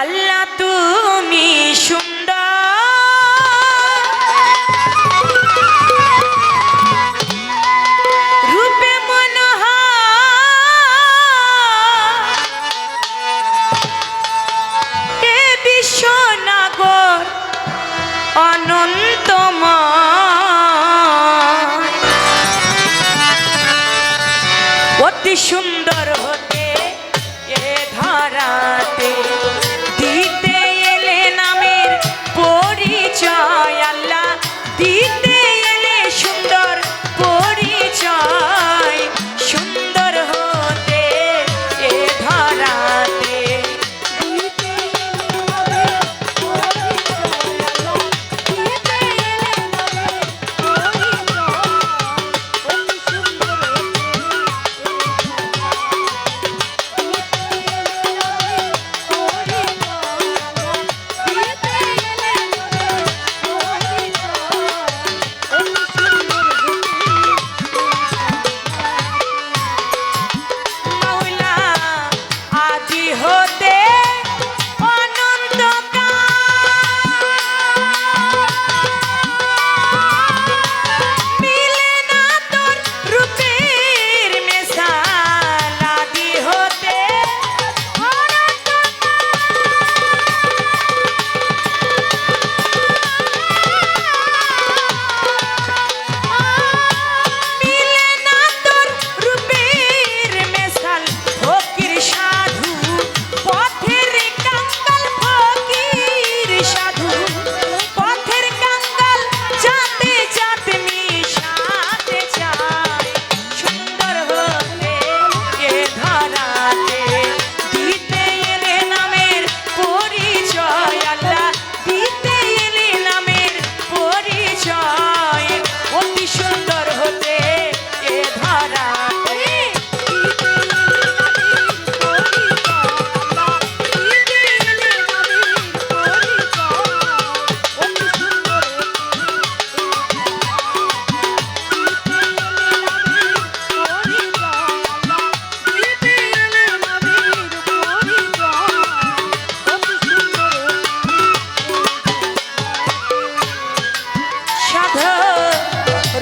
আল্লাহ তুমি সুন্দর, রূপে মনোহর, এ বিশ্বনাগর অনন্তময়, অতি সুন্দর হতে এ ধরাতে দিতে এলে নামের পরিচয়। আল্লাহ দিতে এলে সুন্দর পরিচয়, সুন্দর হতে এ ধরাতে দিতে এলে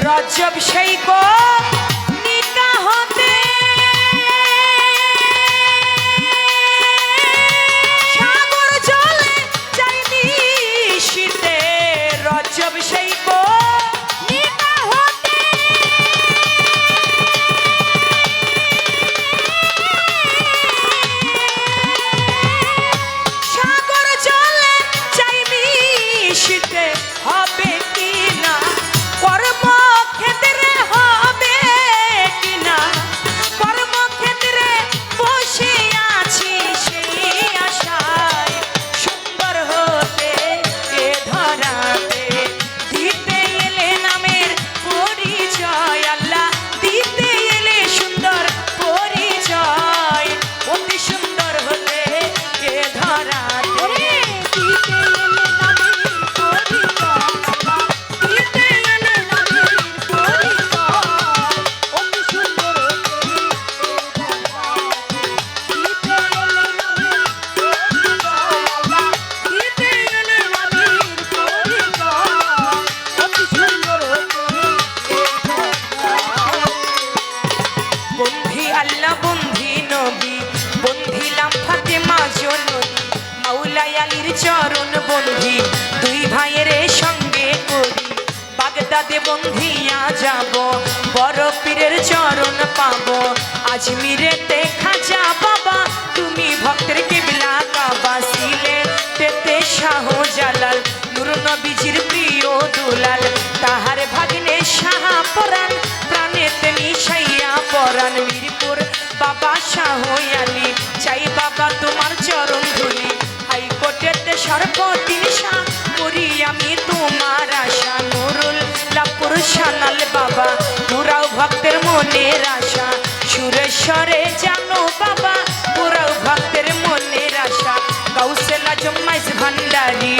রজব শৈক নিকা হতে সাগর জলে চাইনি শীতে, রজব শৈক নিকা হতে সাগর জলে চাইনি শীতে, হবে কি না কর্ম চরণ বন্ধি দুই ভাইয়ের সঙ্গে করি, বাগদাদে বন্ধিয়া যাব, বড় পীরের চরণ পাবো, আজমিরেতে খাজা বাবা তুমি ভক্তের কিবলা কাবা, সিলেটেতে শাহ জালাল নূর নবীজির প্রিয় দুলাল, তাহার ভাগ্নে শাহ পরাণ প্রাণেতে মিশাইয়া পরাণ, মিরপুর বাবা শাহ আলী চাই বাবা তোমার চরণ ধুলি, হাইকোর্টেতে সর্বদিন শাহ করি আমি তোমার আশা, নুরুল লাপুর সানাল বাবা পুরাও ভক্তের মনের আশা, সুরেশ্বরে জানো বাবা পুরাও ভক্তের মনের আশা, গাউসেল আজম মাইজ ভান্ডারি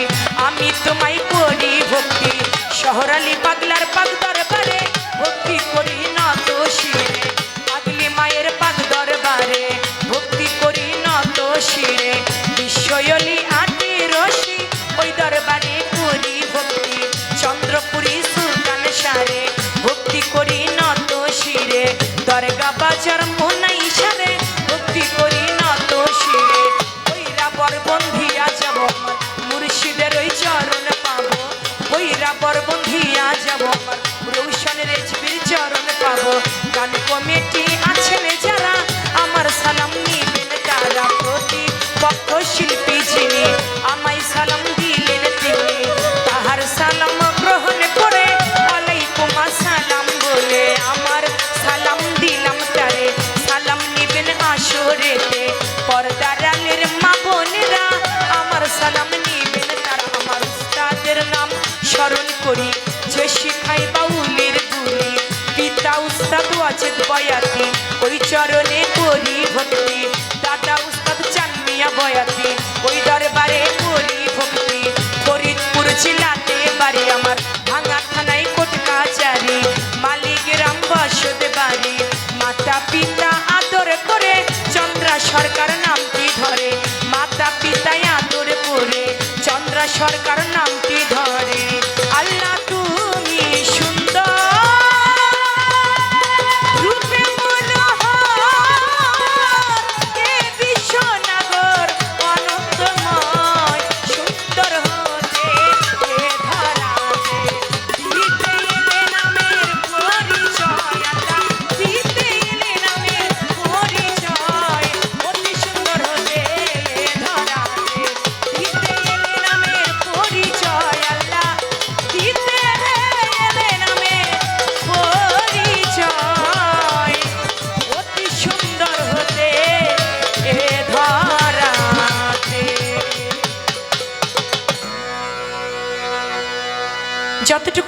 আমি তোমায় করি ভক্তি, শহর আলী পাগলার পাগ দরবারে ভক্তি করি নত শিরে, পাগলি মায়ের পাগ দরবারে ভক্তি করি নত শিরে, বিশ্বয়লি বাজার মোনা ইশারে ভক্তি করি না তো শিরে ওইরা বর বন্ধিয়া যাব আমার মুর্শিদের ওই চরণ পাবো ওইরা বর বন্ধিয়া যাব আমার রৌশন রেজবির চরণ পাবো গান কমিটি আছেন যারা আমার সালাম নিবেন তারা প্রতি পক্ষ শিল্পী যিনি আমায় সালাম দিলেন তিনি তাহার সালাম গ্রহণ করে আলাইকুম আসসালাম বলে আমার সালাম দিলাম তারে সালাম নিবেন আসরেতে পর্দার আলের মা বোনেরা আমার সালাম নিবেন তারা আমার উস্তাদের নাম স্মরণ করি যে শিখাই বাউলের গুলি পিতা উস্তাদ ওয়াজেদ বয়াতি ওই চরণে করি ভক্তি দাদা উস্তাদ চানমিয়া বয়াতি ওই দরবারে করি ভক্তি ফরিদপুর জেলাতে বাড়ি আমার ভাঙা থানায় কোট কাচারি মালিগ্রাম বসত বাড়ি মাতা পিতা আদর করে চন্দ্রা সরকার নামটি ধরে মাতা পিতায় আদর করে চন্দ্রা সরকার নামটি ধরে আল্লাহ তুমি সুন্দর রূপে মনোহর কে বিশ্বনগর অনন্তময় সুন্দর হতে এ ধরাতে দিতে এলে নামের পরিচয় আল্লাহ দিতে এলে নামের পরিচয় অতি সুন্দর হতে এ ধরাতে দিতে এলে নামের পরিচয় আল্লাহ দিতে এলে নামের পরিচয় অতি সুন্দর হতে এ ধরাতে যতটুকু